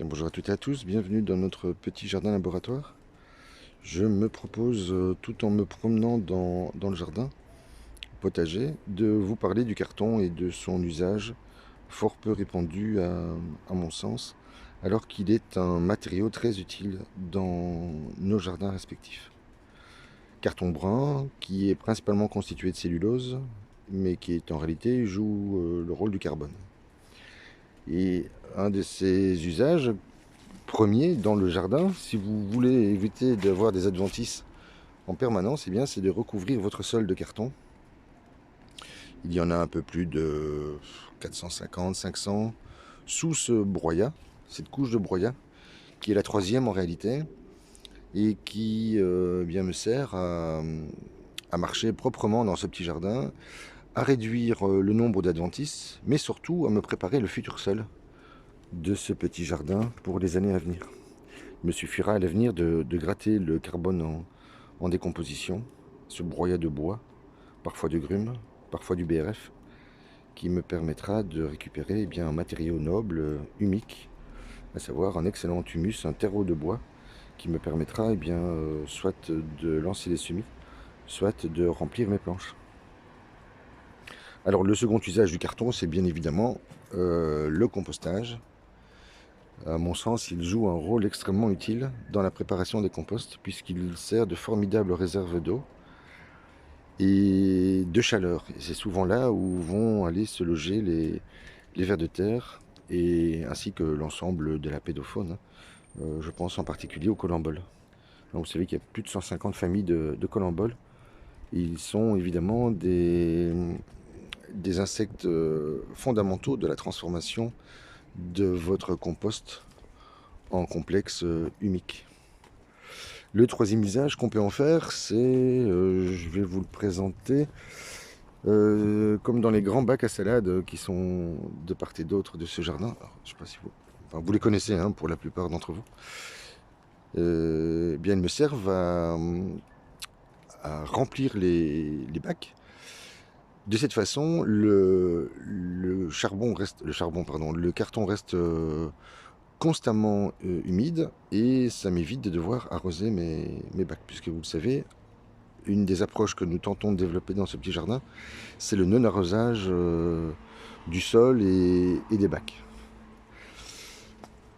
Bien, bonjour à toutes et à tous, bienvenue dans notre petit jardin laboratoire. Je me propose, tout en me promenant dans le jardin potager, de vous parler du carton et de son usage fort peu répandu à mon sens, alors qu'il est un matériau très utile dans nos jardins respectifs. Carton brun qui est principalement constitué de cellulose, mais qui est en réalité joue le rôle du carbone. Et un de ses usages premier dans le jardin, si vous voulez éviter d'avoir des adventices en permanence, eh bien, c'est de recouvrir votre sol de carton. Il y en a un peu plus de 450, 500 sous ce broyat, cette couche de broyat, qui est la troisième en réalité, et qui bien me sert à marcher proprement dans ce petit jardin, à réduire le nombre d'adventices, mais surtout à me préparer le futur sol de ce petit jardin pour les années à venir. Il me suffira à l'avenir de gratter le carbone en décomposition, ce broyat de bois, parfois de grumes, parfois du BRF, qui me permettra de récupérer un matériau noble, humique, à savoir un excellent humus, un terreau de bois, qui me permettra soit de lancer des semis, soit de remplir mes planches. Alors le second usage du carton, c'est bien évidemment le compostage. À mon sens, il joue un rôle extrêmement utile dans la préparation des composts, puisqu'il sert de formidable réserve d'eau et de chaleur. Et c'est souvent là où vont aller se loger les vers de terre, et ainsi que l'ensemble de la pédofaune. Je pense en particulier aux colamboles. Donc, vous savez qu'il y a plus de 150 familles de colamboles. Ils sont évidemment des insectes fondamentaux de la transformation de votre compost en complexe humique. Le troisième usage qu'on peut en faire, c'est, je vais vous le présenter, comme dans les grands bacs à salade qui sont de part et d'autre de ce jardin. Alors, je sais pas si vous les connaissez hein, pour la plupart d'entre vous. Bien, ils me servent à remplir les bacs. De cette façon, le carton reste constamment humide, et ça m'évite de devoir arroser mes bacs, puisque vous le savez, une des approches que nous tentons de développer dans ce petit jardin, c'est le non-arrosage du sol et des bacs.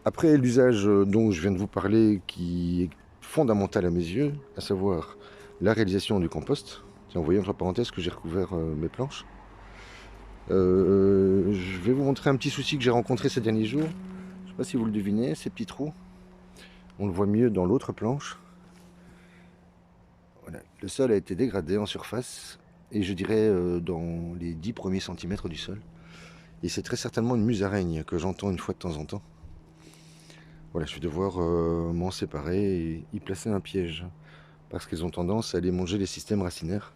Après l'usage dont je viens de vous parler, qui est fondamental à mes yeux, à savoir la réalisation du compost. Tiens, vous voyez entre parenthèses que j'ai recouvert mes planches. Je vais vous montrer un petit souci que j'ai rencontré ces derniers jours. Je ne sais pas si vous le devinez, ces petits trous. On le voit mieux dans l'autre planche. Voilà. Le sol a été dégradé en surface, et je dirais dans les 10 premiers centimètres du sol. Et c'est très certainement une musaraigne que j'entends une fois de temps en temps. Voilà, je vais devoir m'en séparer et y placer un piège, parce qu'elles ont tendance à aller manger les systèmes racinaires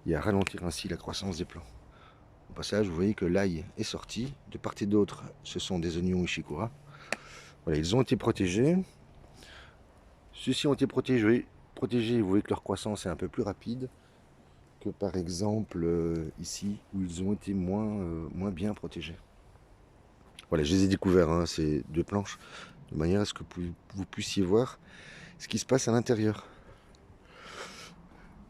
et à ralentir ainsi la croissance des plants. Au passage, vous voyez que l'ail est sorti. De part et d'autre, ce sont des oignons Ishikura. Voilà, ils ont été protégés. Ceux-ci ont été protégés. Vous voyez que leur croissance est un peu plus rapide que par exemple ici, où ils ont été moins bien protégés. Voilà, je les ai découverts, hein, ces deux planches, de manière à ce que vous puissiez voir ce qui se passe à l'intérieur.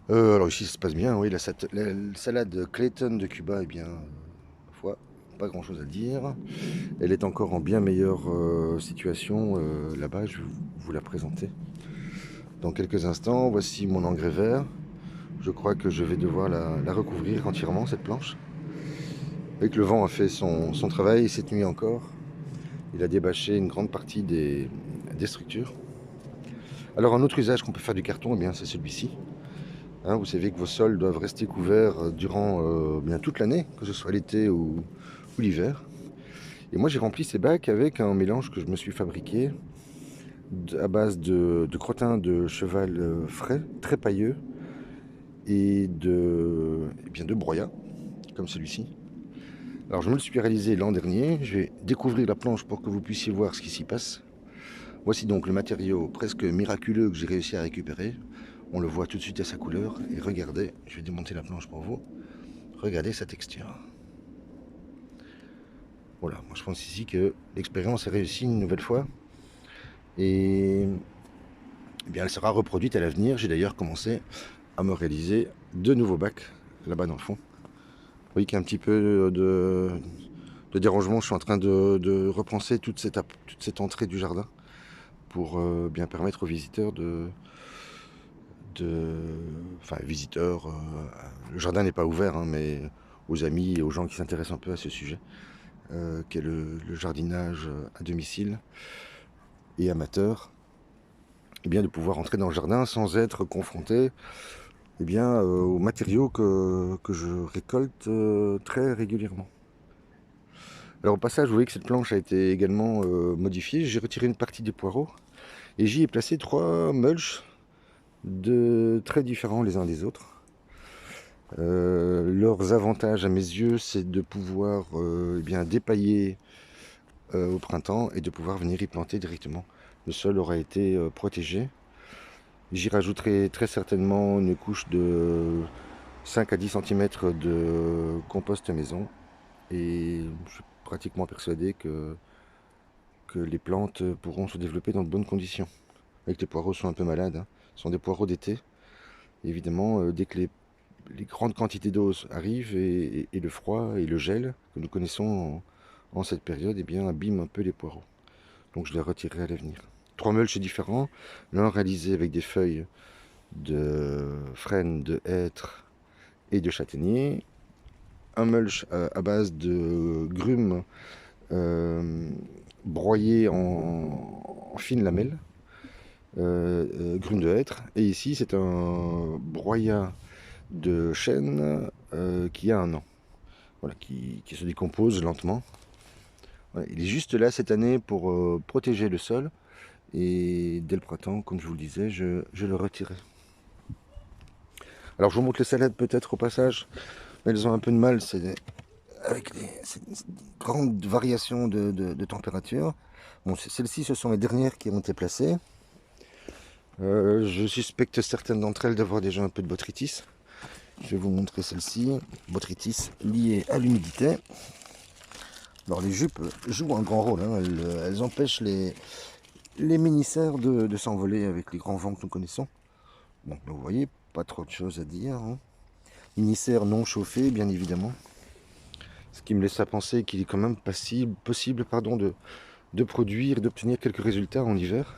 Alors ici, ça se passe bien, oui, la salade Clayton de Cuba, pas grand chose à dire. Elle est encore en bien meilleure situation là-bas, je vais vous la présenter dans quelques instants. Voici mon engrais vert. Je crois que je vais devoir la recouvrir entièrement, cette planche. Avec le vent a fait son travail, et cette nuit encore, il a débâché une grande partie des structures. Alors un autre usage qu'on peut faire du carton, c'est celui-ci. Hein, vous savez que vos sols doivent rester couverts durant toute l'année, que ce soit l'été ou l'hiver. Et moi j'ai rempli ces bacs avec un mélange que je me suis fabriqué à base de crottin de cheval frais, très pailleux, et de broyat, comme celui-ci. Alors je me le suis réalisé l'an dernier. Je vais découvrir la planche pour que vous puissiez voir ce qui s'y passe. Voici donc le matériau presque miraculeux que j'ai réussi à récupérer. On le voit tout de suite à sa couleur. Et regardez, je vais démonter la planche pour vous. Regardez sa texture. Voilà, moi je pense ici que l'expérience est réussie une nouvelle fois. Et eh bien, elle sera reproduite à l'avenir. J'ai d'ailleurs commencé à me réaliser de nouveaux bacs là-bas dans le fond. Vous voyez qu'il y a un petit peu de dérangement. Je suis en train de repenser toute cette entrée du jardin pour bien permettre aux visiteurs enfin visiteurs, le jardin n'est pas ouvert, hein, mais aux amis et aux gens qui s'intéressent un peu à ce sujet, qu'est le jardinage à domicile et amateur, et bien de pouvoir entrer dans le jardin sans être confronté aux matériaux que je récolte très régulièrement. Alors au passage, vous voyez que cette planche a été également modifiée. J'ai retiré une partie des poireaux et j'y ai placé 3 mulches très différents les uns des autres. Leurs avantages à mes yeux, c'est de pouvoir dépailler au printemps et de pouvoir venir y planter directement. Le sol aura été protégé. J'y rajouterai très certainement une couche de 5 à 10 cm de compost maison. Et je suis pratiquement persuadé que les plantes pourront se développer dans de bonnes conditions. Avec les poireaux sont un peu malades, hein. Ce sont des poireaux d'été. Évidemment, dès que les grandes quantités d'eau arrivent et le froid et le gel que nous connaissons en cette période, abîment un peu les poireaux. Donc je les retirerai à l'avenir. 3 mulches différents, l'un réalisé avec des feuilles de frêne, de hêtre et de châtaignier. Un mulch à base de grumes broyées en fines lamelles, grumes de hêtre. Et ici, c'est un broyat de chêne qui a 1 an, voilà, qui se décompose lentement. Voilà, il est juste là cette année pour protéger le sol. Et dès le printemps, comme je vous le disais, je le retirerai. Alors je vous montre les salades peut-être au passage, mais elles ont un peu de mal, avec ces grandes variations de température. Bon, celles-ci, ce sont les dernières qui ont été placées. Je suspecte certaines d'entre elles d'avoir déjà un peu de botrytis. Je vais vous montrer celle-ci, botrytis liée à l'humidité. Alors les jupes jouent un grand rôle, hein. Elles empêchent les ménicères de s'envoler avec les grands vents que nous connaissons. Bon, vous voyez, pas trop de choses à dire, hein. Ménicères non chauffés, bien évidemment. Ce qui me laisse à penser qu'il est quand même possible de produire et d'obtenir quelques résultats en hiver.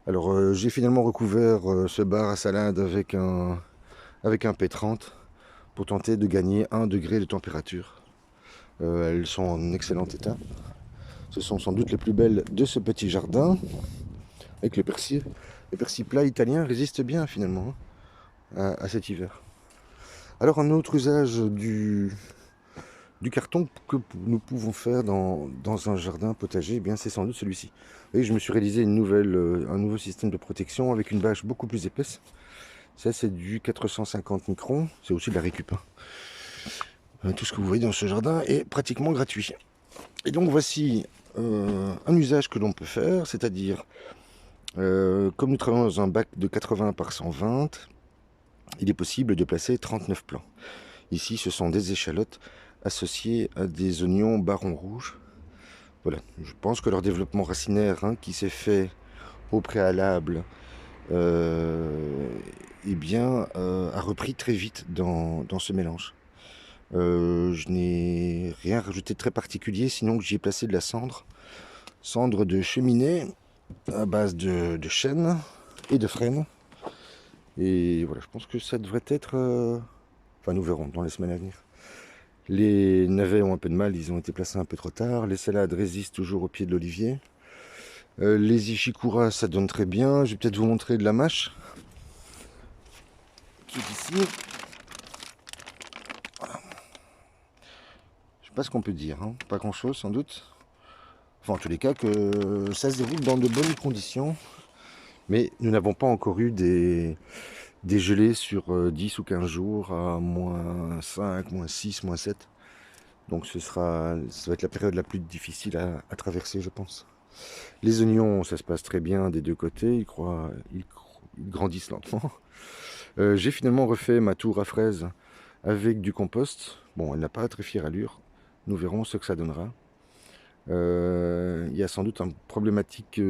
Alors j'ai finalement recouvert ce bar à salade avec un P30 pour tenter de gagner 1 degré de température. Elles sont en excellent état. Ce sont sans doute les plus belles de ce petit jardin avec le persil. Le persil plat italien résiste bien finalement, hein, à cet hiver. Alors un autre usage du carton que nous pouvons faire dans un jardin potager, c'est sans doute celui-ci. Vous voyez, je me suis réalisé un nouveau système de protection avec une bâche beaucoup plus épaisse. Ça, c'est du 450 microns. C'est aussi de la récup, hein. Tout ce que vous voyez dans ce jardin est pratiquement gratuit. Et donc voici un usage que l'on peut faire, c'est-à-dire, comme nous travaillons dans un bac de 80 par 120, il est possible de placer 39 plants. Ici, ce sont des échalotes associées à des oignons barons rouges. Voilà, je pense que leur développement racinaire, hein, qui s'est fait au préalable, a repris très vite dans ce mélange. Je n'ai rien rajouté de très particulier, sinon que j'y ai placé de la cendre de cheminée à base de chêne et de frêne. Et voilà, je pense que ça devrait être... Enfin, nous verrons dans les semaines à venir. Les navets ont un peu de mal, ils ont été placés un peu trop tard. Les salades résistent toujours au pied de l'olivier. Les ishikuras, ça donne très bien. Je vais peut-être vous montrer de la mâche qui est ici. Voilà. Je sais pas ce qu'on peut dire, hein. Pas grand-chose sans doute. Enfin, en tous les cas, que ça se déroule dans de bonnes conditions. Mais nous n'avons pas encore eu des gelées sur 10 ou 15 jours à -5, -6, -7. Donc ça va être la période la plus difficile à traverser, je pense. Les oignons, ça se passe très bien des deux côtés, ils grandissent lentement. J'ai finalement refait ma tour à fraises avec du compost. Bon, elle n'a pas très fière allure, Nous verrons ce que ça donnera. Il y a sans doute une problématique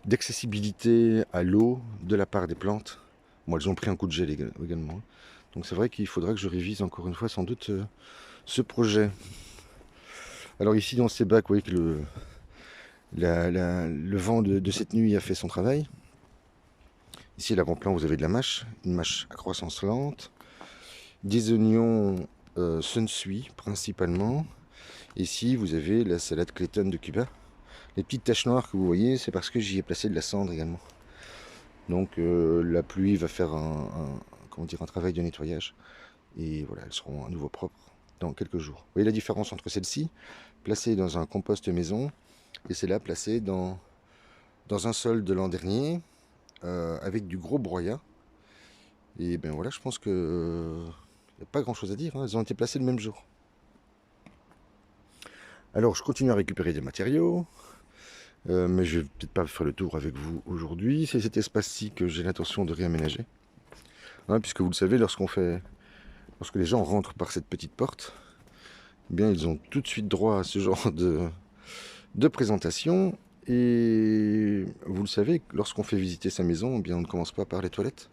d'accessibilité à l'eau de la part des plantes. Bon, elles ont pris un coup de gel également. Donc c'est vrai qu'il faudra que je révise encore une fois sans doute ce projet. Alors ici dans ces bacs, vous voyez que le vent de cette nuit a fait son travail. Ici à l'avant-plan vous avez de la mâche, une mâche à croissance lente, des oignons sunsui principalement. Ici vous avez la salade Clayton de Cuba. Les petites taches noires que vous voyez, c'est parce que j'y ai placé de la cendre également. Donc la pluie va faire un travail de nettoyage. Et voilà, elles seront à nouveau propres dans quelques jours. Vous voyez la différence entre celle-ci, placée dans un compost maison, et celle-là placée dans un sol de l'an dernier, avec du gros broyat. Et ben voilà, je pense que il n'y a pas grand-chose à dire, hein. Elles ont été placées le même jour. Alors je continue à récupérer des matériaux. Mais je ne vais peut-être pas faire le tour avec vous aujourd'hui. C'est cet espace-ci que j'ai l'intention de réaménager. Hein, puisque vous le savez, lorsque les gens rentrent par cette petite porte, eh bien, ils ont tout de suite droit à ce genre de présentation. Et vous le savez, lorsqu'on fait visiter sa maison, eh bien, on ne commence pas par les toilettes.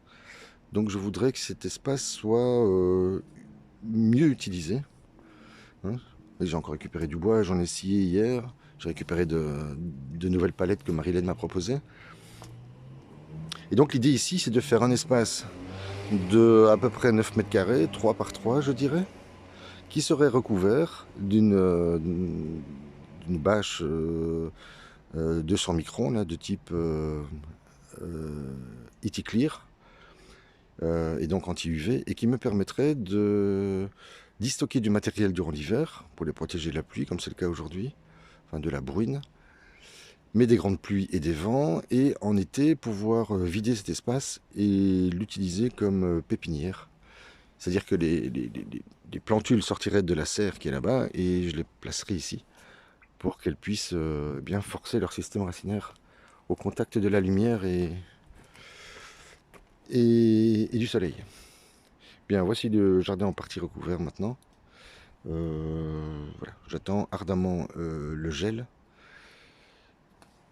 Donc je voudrais que cet espace soit mieux utilisé. Hein. J'ai encore récupéré du bois, j'en ai scié hier. J'ai récupéré de nouvelles palettes que Marilène m'a proposées. Et donc l'idée ici, c'est de faire un espace de à peu près 9 mètres carrés, 3 par 3 je dirais, qui serait recouvert d'une bâche 200 microns, là, de type Eticlear, et donc anti-UV, et qui me permettrait d'y stocker du matériel durant l'hiver, pour les protéger de la pluie, comme c'est le cas aujourd'hui, enfin de la bruine, mais des grandes pluies et des vents, et en été pouvoir vider cet espace et l'utiliser comme pépinière. C'est-à-dire que les plantules sortiraient de la serre qui est là-bas et je les placerai ici pour qu'elles puissent bien forcer leur système racinaire au contact de la lumière et du soleil. Bien, voici le jardin en partie recouvert maintenant. Voilà. J'attends ardemment le gel.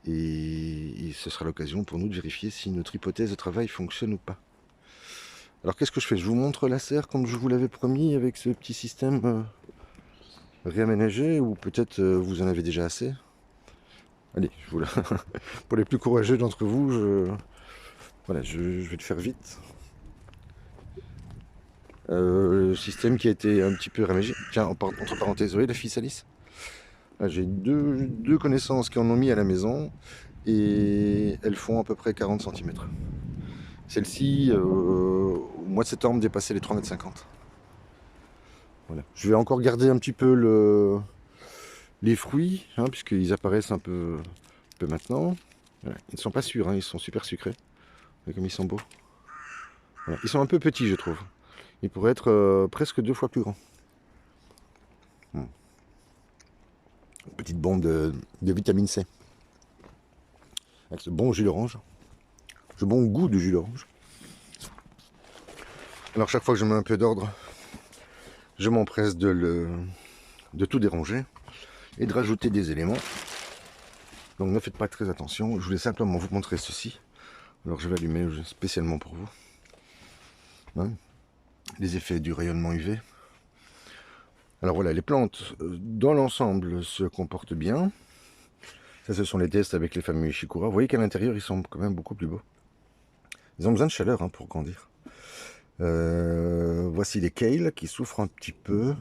Et ce sera l'occasion pour nous de vérifier si notre hypothèse de travail fonctionne ou pas. Alors qu'est-ce que je fais? Je vous montre la serre comme je vous l'avais promis avec ce petit système réaménagé, ou peut-être vous en avez déjà assez. Allez, pour les plus courageux d'entre vous, voilà, je vais le faire vite. Le système qui a été un petit peu réaménagé. Tiens, entre parenthèses, vous voyez la ficelle Alice? J'ai deux connaissances qui en ont mis à la maison et elles font à peu près 40 cm. Celle-ci, au mois de septembre, dépassait les 3,50 m. Voilà. Je vais encore garder un petit peu les fruits, hein, puisqu'ils apparaissent un peu maintenant. Voilà. Ils ne sont pas sûrs, hein, ils sont super sucrés. Regardez comme ils sont beaux. Voilà. Ils sont un peu petits, je trouve. Ils pourraient être presque 2 fois plus grands. Une petite bombe de vitamine C. Avec ce bon jus d'orange. Ce bon goût de jus d'orange. Alors chaque fois que je mets un peu d'ordre, je m'empresse de tout déranger et de rajouter des éléments. Donc ne faites pas très attention, je voulais simplement vous montrer ceci. Alors je vais allumer spécialement pour vous. Hein, les effets du rayonnement UV. Alors voilà, les plantes dans l'ensemble se comportent bien. Ça, ce sont les tests avec les fameux Ishikura. Vous voyez qu'à l'intérieur, ils sont quand même beaucoup plus beaux. Ils ont besoin de chaleur, hein, pour grandir. Voici les kale qui souffrent un petit peu.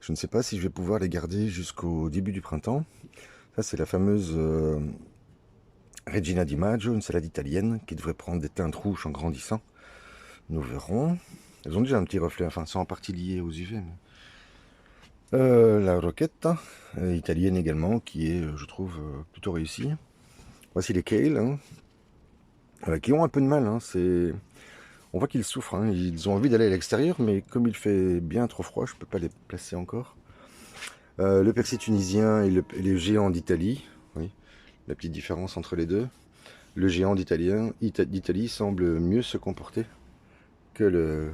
Je ne sais pas si je vais pouvoir les garder jusqu'au début du printemps. Ça, c'est la fameuse Regina di Maggio, une salade italienne qui devrait prendre des teintes rouges en grandissant. Nous verront. Elles ont déjà un petit reflet, enfin, c'est en partie lié aux UV. La roquette, italienne également, qui est, je trouve, plutôt réussie. Voici les kale, hein, qui ont un peu de mal. Hein, on voit qu'ils souffrent, hein, ils ont envie d'aller à l'extérieur, mais comme il fait bien trop froid, je ne peux pas les placer encore. Le persil tunisien et le géant d'Italie, oui, la petite différence entre les deux. Le géant d'Italie semble mieux se comporter que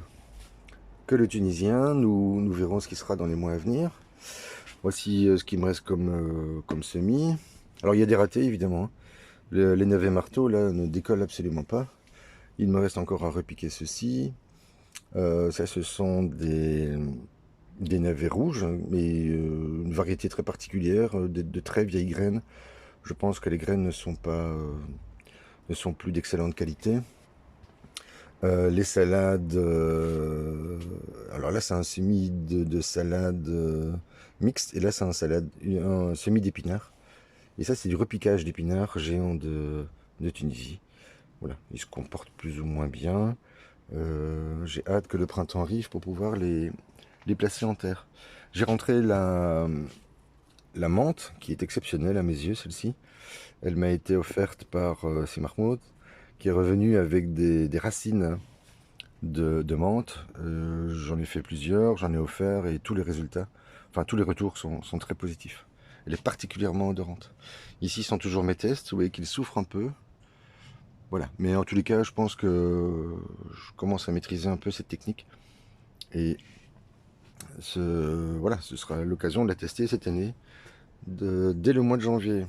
que le tunisien. Nous verrons ce qui sera dans les mois à venir. Voici ce qui me reste comme semis. Alors il y a des ratés évidemment, hein. Les navets marteaux là ne décollent absolument pas. Il me reste encore à repiquer ceci. Ça ce sont des navets rouges, mais une variété très particulière, de très vieilles graines. Je pense que les graines ne sont plus d'excellente qualité. Les salades, alors là c'est un semis de salade mixte, et là c'est un semis d'épinards. Et ça c'est du repiquage d'épinards géants de Tunisie. Voilà, ils se comportent plus ou moins bien. J'ai hâte que le printemps arrive pour pouvoir les placer en terre. J'ai rentré la menthe, qui est exceptionnelle à mes yeux, celle-ci. Elle m'a été offerte par Si Mahmoud, qui est revenu avec des racines de menthe. J'en ai fait plusieurs, j'en ai offert, et tous les résultats, enfin tous les retours sont très positifs. Elle est particulièrement odorante. Ici sont toujours mes tests, vous voyez qu'il souffre un peu. Voilà, mais en tous les cas, je pense que je commence à maîtriser un peu cette technique. Et voilà, ce sera l'occasion de la tester cette année, dès le mois de janvier.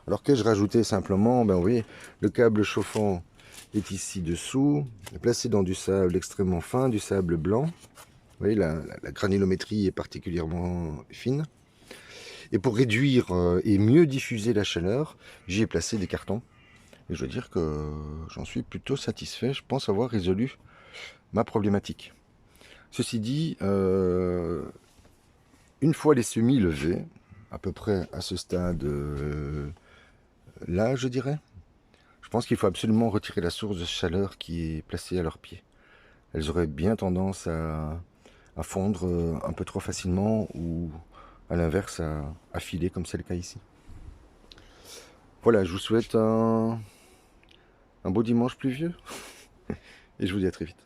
Alors qu'ai-je rajouté simplement? Ben, vous voyez, le câble chauffant est ici dessous, placé dans du sable extrêmement fin, du sable blanc. Vous voyez, la granulométrie est particulièrement fine. Et pour réduire et mieux diffuser la chaleur, j'y ai placé des cartons. Et je dois dire que j'en suis plutôt satisfait. Je pense avoir résolu ma problématique. Ceci dit, une fois les semis levés, à peu près à ce stade là, je dirais, je pense qu'il faut absolument retirer la source de chaleur qui est placée à leurs pieds. Elles auraient bien tendance à fondre un peu trop facilement, ou à l'inverse à filer, comme c'est le cas ici. Voilà, je vous souhaite un beau dimanche pluvieux et je vous dis à très vite.